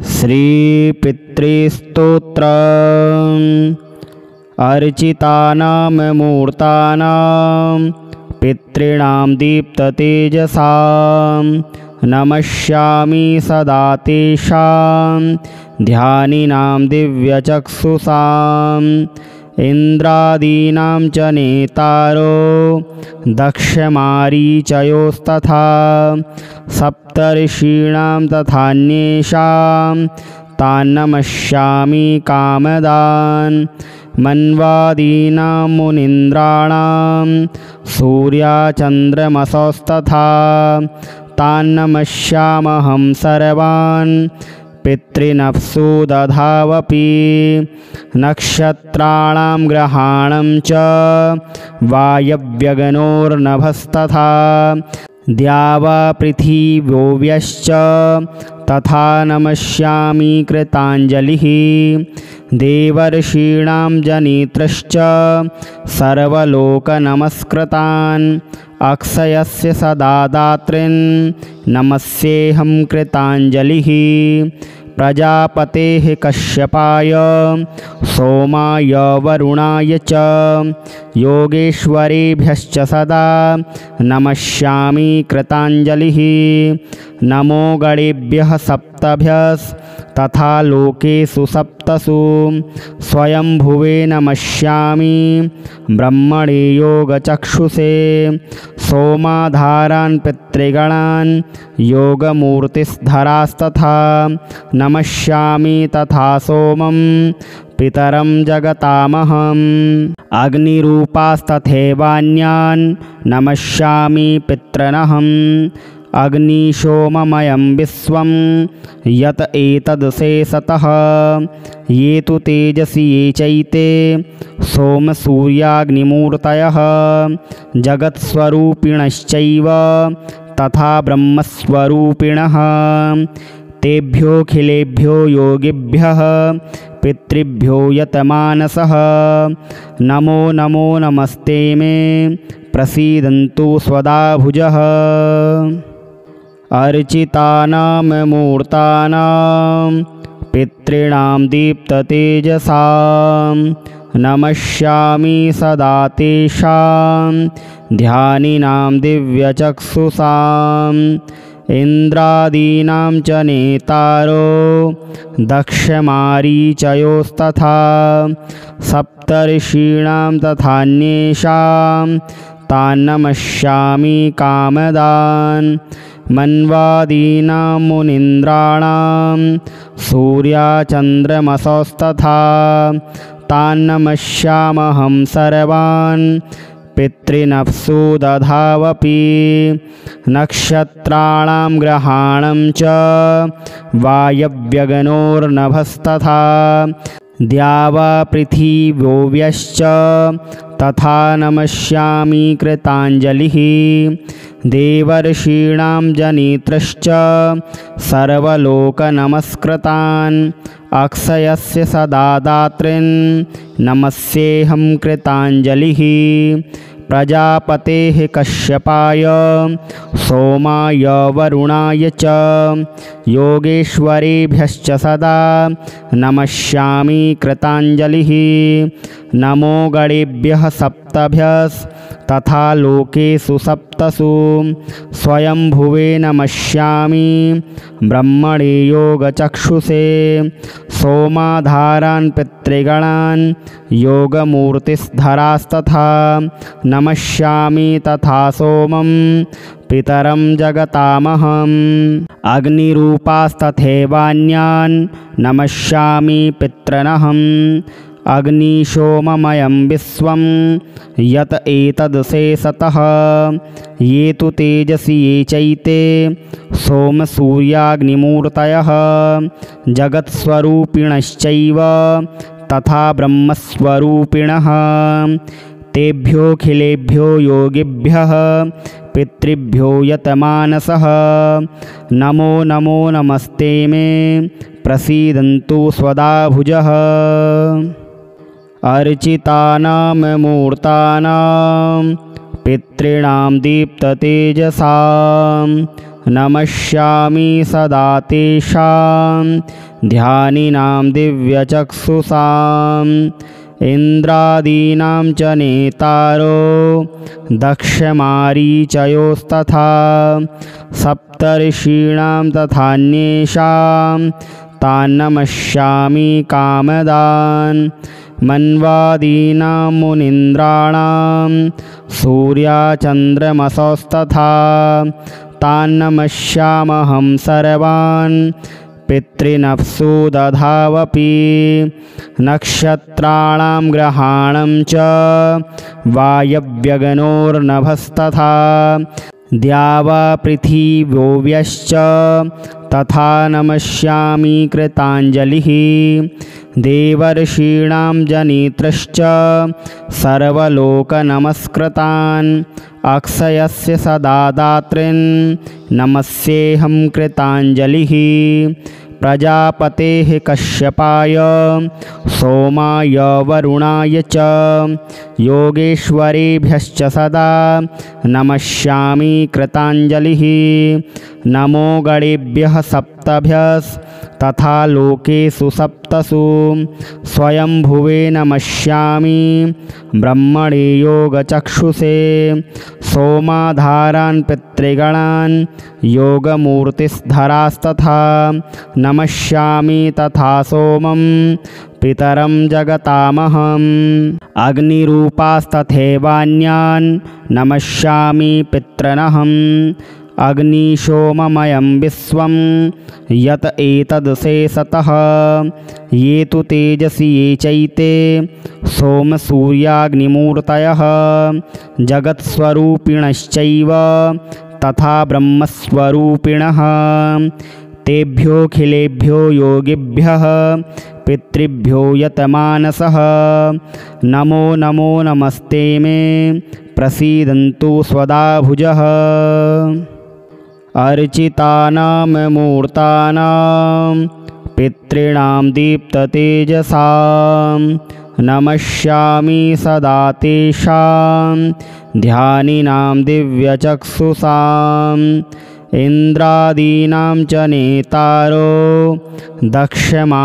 श्रीपितृस्तोत्रम् अर्चितानां मूर्तानां पितॄणां दीप्ततेजसां नमस्यामि सदा तेषां ध्यानिनां दिव्यचक्षुषाम् इन्द्रादीनां च नेतारो दक्षमारीचयोस्तथा सप्तर्षीणां तथान्येषां तान् नमस्यामि कामदान् मन्वादीनां मुनीन्द्राणां सूर्याचन्द्रमसस्तथा तान् नमस्यामहं सर्वान् पितृनप्सु दधावपि नक्षत्राणां ग्रहाणां च वायव्यगणोर्नभस्तथा द्यावापृथिव्योऽव्यश्च तथा नमस्यामि कृताञ्जलिः देवर्षीणां जनित्रश्च सर्वलोकनमस्कृतान् अक्षयस्य सदा दातॄन् नमस्येऽहं कृताञ्जलिः प्रजापतेः कश्यपाय सोमाय वरुणाय च योगेश्वरेभ्यश्च सदा नमस्यामि कृताञ्जलिः नमो गणेभ्यः सप्तभ्यस्तथा लोकेषु सप्तसु स्वयंभुवे नमस्यामि ब्रह्मणे योगचक्षुषे सोमाधारान् पितृगणान् योगमूर्तिधरास्तथा नमस्यामि तथा सोमं पितरं जगतामहम् अग्निरूपास्तथैवान्यान् नमस्यामि पितॄनहम् अग्निशोममयं विश्वं यत एतदशेषतः ये तु तेजसि ये चैते सोमसूर्याग्निमूर्तयः जगत्स्वरूपिणश्चैव तथा ब्रह्मस्वरूपिणः तेभ्योऽखिलेभ्यो योगिभ्यः पितृभ्यो यतमानसः नमो नमो नमस्ते मे प्रसीदन्तु स्वदाभुजः अर्चितानां मूर्तानां पितॄणां दीप्ततेजसां नमस्यामि सदा तेषां ध्यानिनां दिव्यचक्षुषाम् इन्द्रादीनां च नेतारो दक्षमारीचयोस्तथा सप्तर्षीणां तथान्येषां तान् नमस्यामि कामदान् मन्वादीनां मुनीन्द्राणां सूर्याचन्द्रमसस्तथा तान् नमस्यामहं सर्वान् पितृनप्सु दधावपि नक्षत्राणां ग्रहाणां च वायव्यगणोर्नभस्तथा द्यावापृथिव्योऽव्यश्च तथा नमस्यामि कृताञ्जलिः देवर्षीणां जनित्रश्च सर्वलोकनमस्कृतान् अक्षयस्य सदा दातॄन् नमस्येऽहं कृताञ्जलिः प्रजापतेः कश्यपाय सोमाय वरुणाय च योगेश्वरेभ्यश्च सदा नमस्यामि कृताञ्जलिः नमो गणेभ्यः सप्तभ्यस्तथा लोकेषु सप्तसु स्वयंभुवे नमस्यामि ब्रह्मणे योगचक्षुषे सोमाधारान् पितृगणान् योगमूर्तिधरास्तथा नमस्यामि तथा सोमं पितरं जगतामहम् अग्निरूपास्तथैवान्यान् नमस्यामि पितॄनहम् अग्निशोममयं विश्वं यत एतदशेषतः ये तु तेजसि ये चैते सोमसूर्याग्निमूर्तयः जगत्स्वरूपिणश्चैव तथा ब्रह्मस्वरूपिणः तेभ्योऽखिलेभ्यो योगिभ्यः पितृभ्यो यतमानसः नमो नमो नमस्ते मे प्रसीदन्तु स्वदाभुजः अर्चितानां मूर्तानां पितॄणां दीप्ततेजसां नमस्यामि सदा तेषां ध्यानिनां दिव्यचक्षुषाम् इन्द्रादीनां च नेतारो दक्षमारीचयोस्तथा सप्तर्षीणां तथान्येषां तान् नमस्यामि कामदान् मन्वादीनां मुनीन्द्राणां सूर्याचन्द्रमसोस्तथा तान् नमस्यामहं सर्वान् पितृनप्सु दधावपि नक्षत्राणां ग्रहाणां च वायव्यगणोर्नभस्तथा द्यावापृथिव्योऽव्यश्च तथा नमस्यामि कृताञ्जलिः देवर्षीणां जनित्रश्च सर्वलोकनमस्कृतान् अक्षयस्य सदा दातॄन् नमस्येऽहं कृताञ्जलिः प्रजापतेः कश्यपाय सोमाय वरुणाय च योगेश्वरेभ्यश्च सदा नमस्यामि कृताञ्जलिः नमो गणेभ्यः सप्तभ्यस्तथा लोकेषु सप्तसु स्वयंभुवे नमस्यामि ब्रह्मणे योगचक्षुषे सोमाधारान् पितृगणान् योगमूर्तिस्धरास्तथा नमस्यामि तथा सोमं पितरं जगतामहम् अग्निरूपास्तथैवान्यान् नमस्यामि पितॄनहम् अग्निशोममयं विश्वं यत एतदशेषतः ये तु तेजसि ये चैते सोमसूर्याग्निमूर्तयः जगत्स्वरूपिणश्चैव तथा ब्रह्मस्वरूपिणः तेभ्योऽखिलेभ्यो योगिभ्यः पितृभ्यो यतमानसः नमो नमो नमस्ते मे प्रसीदन्तु स्वदाभुजः अर्चितानां मूर्तानां पितॄणां दीप्ततेजसां नमस्यामि सदा तेषां ध्यानिनां दिव्यचक्षुषाम् इन्द्रादीनां च नेतारो दक्षमारीचयोस्तथा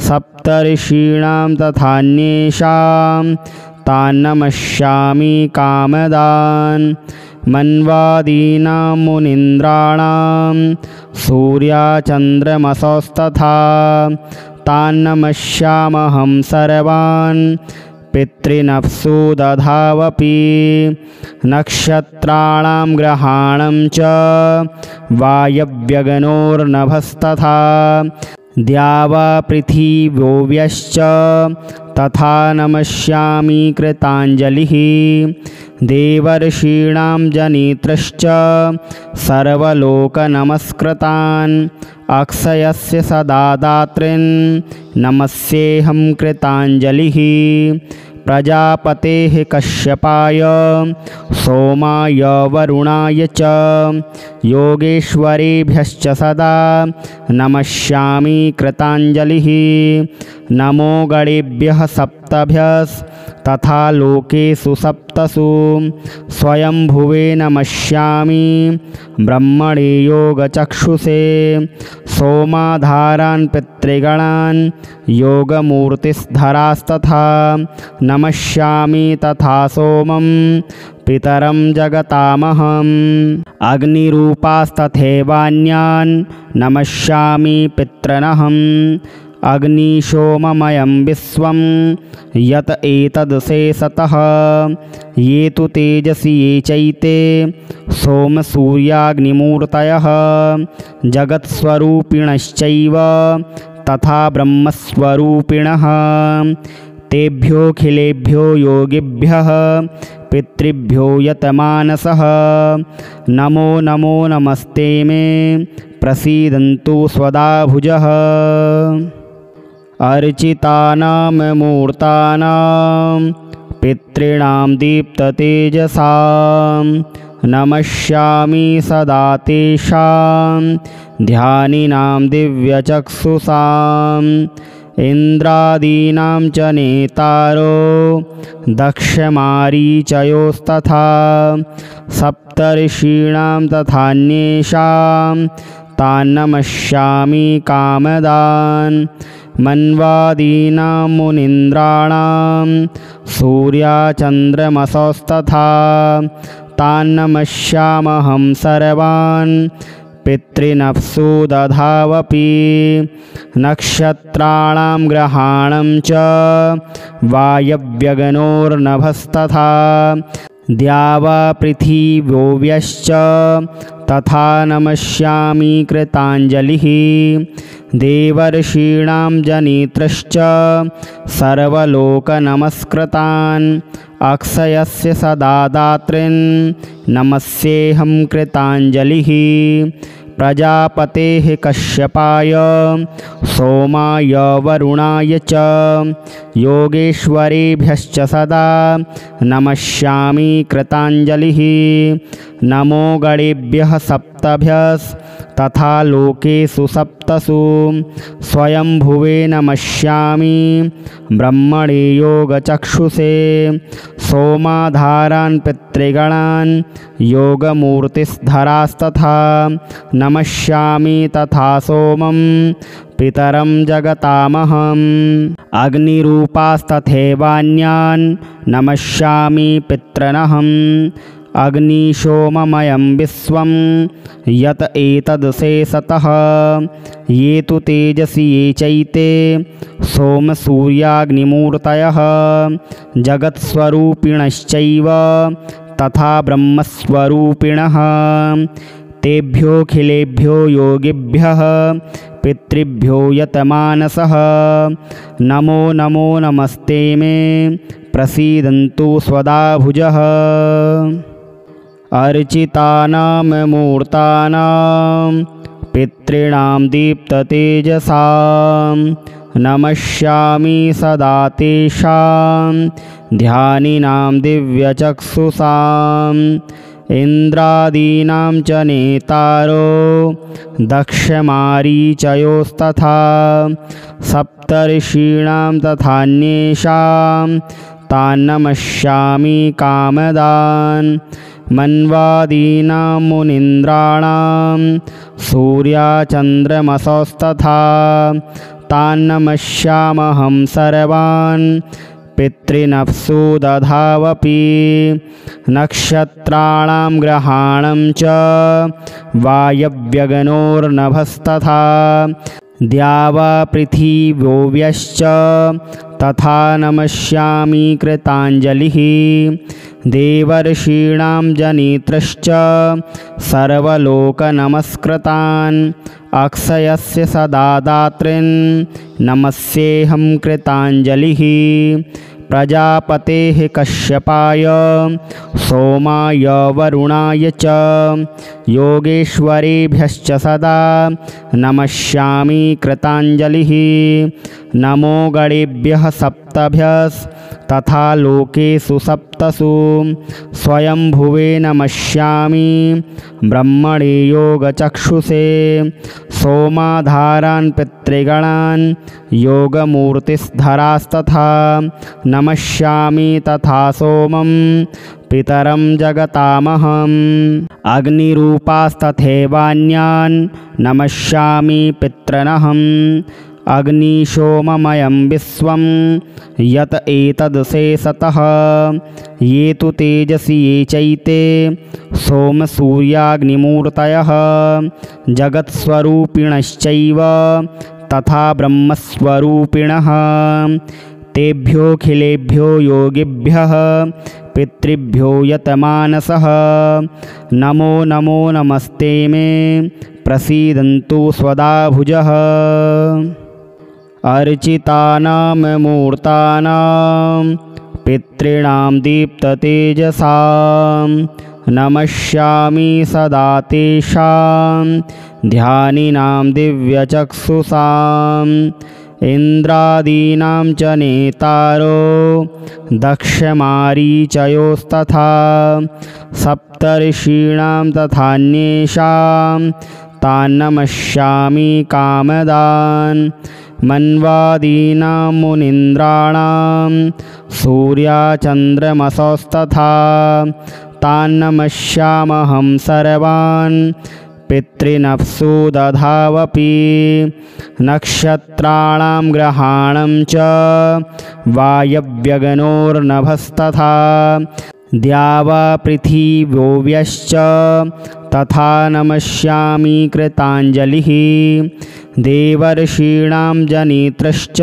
सप्तर्षीणां तथान्येषां तान् नमस्यामि कामदान् मन्वादीनां मुनीन्द्राणां सूर्याचन्द्रमसोस्तथा तान् नमस्यामहं सर्वान् पितृनप्सु दधावपि नक्षत्राणां ग्रहाणां च वायव्यगणोर्नभस्तथा द्यावापृथिव्योऽव्यश्च तथा नमस्यामि कृताञ्जलिः देवर्षीणां जनित्रश्च सर्वलोकनमस्कृतान् अक्षयस्य सदा दातॄन् नमस्येऽहं कृताञ्जलिः प्रजापतेः कश्यपाय सोमाय वरुणाय च योगेश्वरेभ्यश्च सदा नमस्यामि कृताञ्जलिः नमो गणेभ्यः सप्तभ्यस्तथा लोकेषु सप्तसु स्वयंभुवे नमस्यामि ब्रह्मणे योगचक्षुषे सोमाधारान् पितृगणान् योगमूर्तिस्धरास्तथा नमस्यामि तथा सोमं पितरं जगतामहम् अग्निरूपास्तथैवान्यान् नमस्यामि पितॄनहम् अग्निशोममयं विश्वं यत एतदशेषतः ये तु तेजसि ये चैते सोमसूर्याग्निमूर्तयः जगत्स्वरूपिणश्चैव तथा ब्रह्मस्वरूपिणः तेभ्योऽखिलेभ्यो योगिभ्यः पितृभ्यो यतमानसः नमो नमो नमस्ते मे प्रसीदन्तु स्वदाभुजः अर्चितानां मूर्तानां पितॄणां दीप्ततेजसां नमस्यामि सदा तेषां ध्यानिनां दिव्यचक्षुषाम् इन्द्रादीनां च नेतारो दक्षमारीचयोस्तथा सप्तर्षीणां तथान्येषां तान् नमस्यामि कामदान् मन्वादीनां मुनीन्द्राणां सूर्याचन्द्रमसोस्तथा तान् नमस्यामहं सर्वान् पितॄनप्सु दधावपि नक्षत्राणां ग्रहाणां च वायव्यगणोर्नभस्तथा द्यावापृथिव्योऽव्यश्च तथा नमस्यामि कृताञ्जलिः देवर्षीणां जनित्रश्च सर्वलोकनमस्कृतान् अक्षयस्य सदा दातॄन् नमस्येऽहं कृताञ्जलिः प्रजापतेः कश्यपाय सोमाय वरुणाय च योगेश्वरेभ्यश्च सदा नमस्यामि कृताञ्जलिः नमो गणेभ्यः सप्तभ्यस्तथा लोकेषु सप्तसु स्वयंभुवे नमस्यामि ब्रह्मणे योगचक्षुषे सोमाधारान् पितृगणान् योगमूर्तिस्धरास्तथा नमस्यामि तथा सोमं पितरं जगतामहम् अग्निरूपास्तथैवान्यान् नमस्यामि पितॄनहम् अग्निशोममयं विश्वं यत एतदशेषतः ये तु तेजसि ये चैते सोमसूर्याग्निमूर्तयः जगत्स्वरूपिणश्चैव तथा ब्रह्मस्वरूपिणः तेभ्योऽखिलेभ्यो योगिभ्यः पितृभ्यो यतमानसः नमो नमो नमस्ते मे प्रसीदन्तु स्वदाभुजः अर्चितानां मूर्तानां पितॄणां दीप्ततेजसां नमस्यामि सदा तेषां ध्यानिनां दिव्यचक्षुषाम् इन्द्रादीनां च नेतारो दक्षमारीचयोस्तथा सप्तर्षीणां तथान्येषां तान् नमस्यामि कामदान् मन्वादीनां मुनीन्द्राणां सूर्याचन्द्रमसोस्तथा तान् नमस्यामहं सर्वान् पितॄनप्सु दधावपि नक्षत्राणां ग्रहाणां च वायव्यगणोर्नभस्तथा द्यावापृथिव्योऽव्यश्च तथा नमस्यामि कृताञ्जलिः देवर्षीणां जनित्रश्च सर्वलोकनमस्कृतान् अक्षयस्य सदा दातॄन् नमस्येऽहं कृताञ्जलिः प्रजापतेः कश्यपाय सोमाय वरुणाय च योगेश्वरेभ्यश्च सदा नमस्यामि कृताञ्जलिः नमो गणेभ्यः सप्तभ्यस्तथा लोकेषु सप्तसु स्वयंभुवे नमस्यामि ब्रह्मणे योगचक्षुषे सोमाधारान् पितृगणान् योगमूर्तिस्धरास्तथा नमस्यामि तथा सोमं पितरं जगतामहम् अग्निरूपास्तथैवान्यान् नमस्यामि पितॄनहम् अग्निशोममयं विश्वं यत एतदशेषतः ये तु तेजसि ये चैते सोमसूर्याग्निमूर्तयः जगत्स्वरूपिणश्चैव तथा ब्रह्मस्वरूपिणः तेभ्योऽखिलेभ्यो योगिभ्यः पितृभ्यो यतमानसः नमो नमो नमस्ते मे प्रसीदन्तु स्वदाभुजः अर्चितानां मूर्तानां पितॄणां दीप्ततेजसां नमस्यामि सदा तेषां ध्यानिनां दिव्यचक्षुषाम् इन्द्रादीनां च नेतारो दक्षमारीचयोस्तथा सप्तर्षीणां तथान्येषां तान् नमस्यामि कामदान् मन्वादीनां मुनीन्द्राणां सूर्याचन्द्रमसोस्तथा तान्नमस्यामहं सर्वान् पितॄनप्सु दधावपि नक्षत्राणां ग्रहाणां च वायव्यगणोर्नभस्तथा द्यावापृथिव्योऽव्यश्च तथा नमस्यामि कृताञ्जलिः देवर्षीणां जनित्रश्च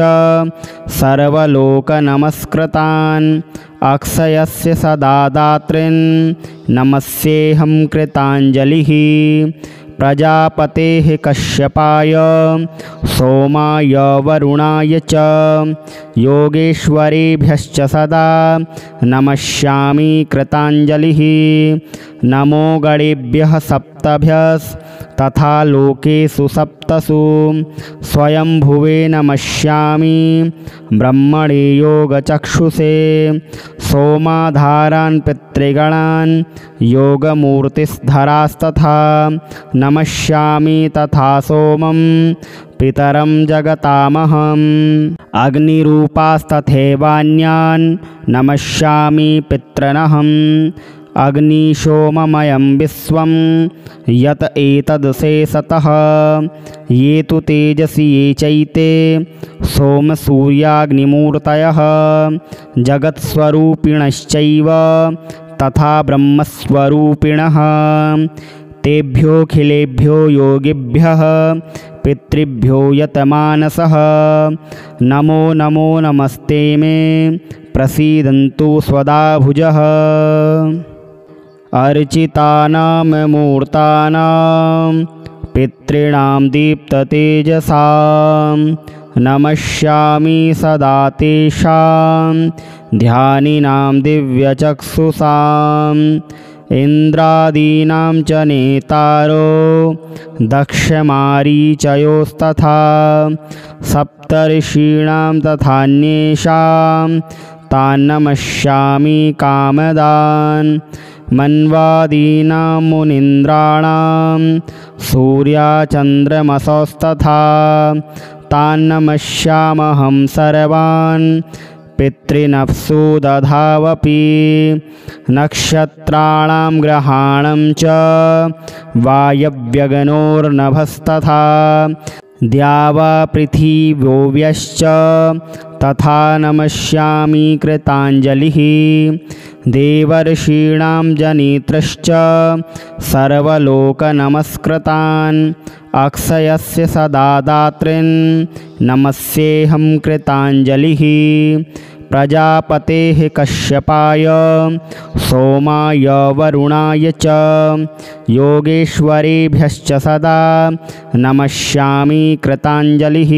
सर्वलोकनमस्कृतान् अक्षयस्य सदा दातॄन् नमस्येऽहं कृताञ्जलिः प्रजापतेः कश्यपाय सोमाय वरुणाय च योगेश्वरेभ्यश्च सदा नमस्यामि कृताञ्जलिः नमो गणेभ्यः सप्तभ्यस्तथा लोकेषु सप्तसु स्वयंभुवे नमस्यामि ब्रह्मणे योगचक्षुषे सोमाधारान् पितृगणान् योगमूर्तिस्धरास्तथा नमस्यामि तथा सोमं पितरं जगतामहम् अग्निरूपास्तथैवान्यान् नमस्यामि पितॄनहम् अग्निशोममयं विश्वं यत एतदशेषतः ये तु तेजसि ये चैते सोमसूर्याग्निमूर्तयः जगत्स्वरूपिणश्चैव तथा ब्रह्मस्वरूपिणः तेभ्योऽखिलेभ्यो योगिभ्यः पितृभ्यो यतमानसः नमो नमो नमस्ते मे प्रसीदन्तु स्वदाभुजः अर्चितानां मूर्तानां पितॄणां दीप्ततेजसां नमस्यामि सदा तेषां ध्यानिनां दिव्यचक्षुषाम् इन्द्रादीनां च नेतारो दक्षमारीचयोस्तथा सप्तर्षीणां तथान्येषां तान्नमस्यामि कामदान् मन्वादीनां मुनीन्द्राणां सूर्याचन्द्रमसोस्तथा तान्नमस्यामहं सर्वान् पितॄनप्सु दधावपि नक्षत्राणां ग्रहाणां च वायव्यगणोर्नभस्तथा द्यावापृथिव्योऽव्यश्च तथा नमस्यामि कृताञ्जलिः देवर्षीणां जनित्रश्च सर्वलोकनमस्कृतान् अक्षयस्य सदा दातॄन् नमस्येऽहं कृताञ्जलिः प्रजापतेः कश्यपाय सोमाय वरुणाय च योगेश्वरेभ्यश्च सदा नमस्यामि कृताञ्जलिः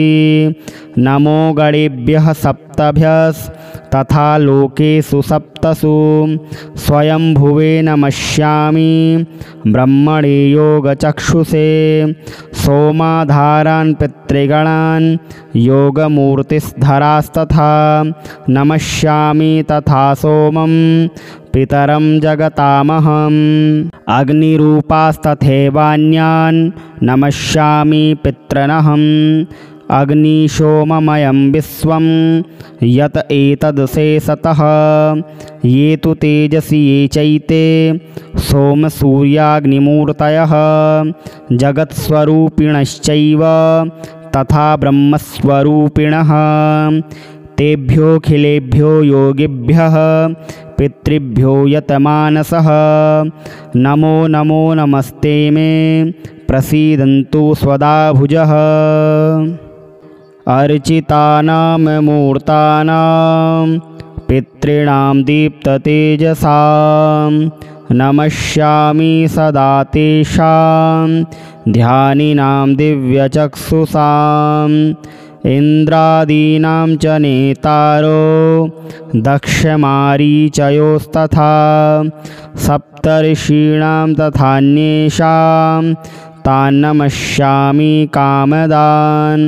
नमो गणेभ्यः सप्तभ्यस्तथा लोकेषु सप्तसु स्वयंभुवे नमस्यामि ब्रह्मणे योगचक्षुषे सोमाधारान् पितृगणान् योगमूर्तिस्धरास्तथा नमस्यामि तथा सोमं पितरं जगतामहम् अग्निरूपास्तथैवान्यान् नमस्यामि पितॄनहम् अग्निशोममयं विश्वं यत एतदशेषतः ये तु तेजसि ये चैते सोमसूर्याग्निमूर्तयः जगत्स्वरूपिणश्चैव तथा ब्रह्मस्वरूपिणः तेभ्योऽखिलेभ्यो योगिभ्यः पितृभ्यो यतमानसः नमो नमो नमस्ते मे प्रसीदन्तु स्वदाभुजः अर्चितानां मूर्तानां पितॄणां दीप्ततेजसां नमस्यामि सदा तेषां ध्यानिनां दिव्यचक्षुषाम् इन्द्रादीनां च नेतारो दक्षमारीचयोस्तथा सप्तर्षीणां तथान्येषां तान्नमस्यामि कामदान्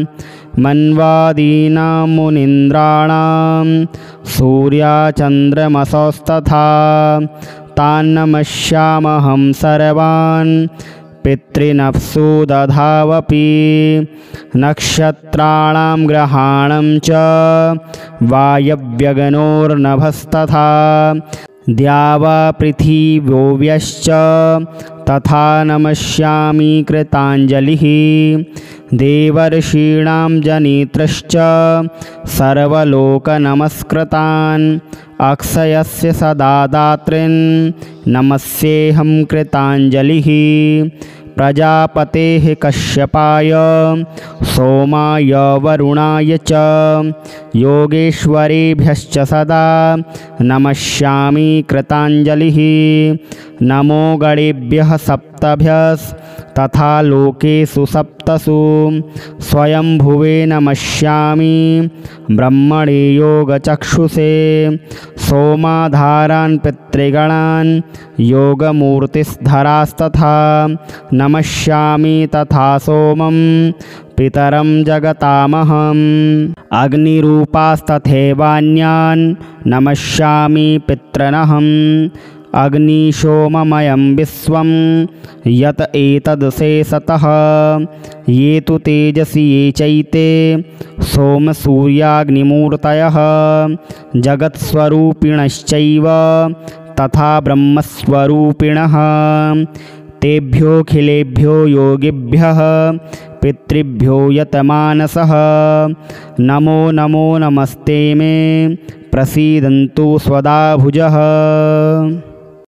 मन्वादीनां मुनीन्द्राणां सूर्याचन्द्रमसोस्तथा तान्नमस्यामहं सर्वान् पितृनप्सु दधावपि नक्षत्राणां ग्रहाणां च वायव्यगणोर्नभस्तथा द्यावापृथिव्योऽव्यश्च तथा नमस्यामि कृताञ्जलिः देवर्षीणां जनित्रश्च सर्वलोकनमस्कृतान् अक्षयस्य सदा दातॄन् नमस्येऽहं कृताञ्जलिः प्रजापतेः कश्यपाय सोमाय वरुणाय च योगेश्वरेभ्यश्च सदा नमस्यामि कृताञ्जलिः नमो गणेभ्यः सप्तभ्यस्तथा लोकेषु सप्तसु स्वयंभुवे नमस्यामि ब्रह्मणे योगचक्षुषे सोमाधारान् पितृगणान् योगमूर्तिस्धरास्तथा नमस्यामि तथा सोमं पितरं जगतामहम् अग्निरूपास्तथैवान्यान् नमस्यामि पितॄनहम् अग्निशोममयं विश्वं यत एतदशेषतः ये तु तेजसि ये चैते सोमसूर्याग्निमूर्तयः जगत्स्वरूपिणश्चैव तथा ब्रह्मस्वरूपिणः तेभ्योऽखिलेभ्यो योगिभ्यः पितृभ्यो यतमानसः नमो नमो नमस्ते मे प्रसीदन्तु स्वदाभुजः।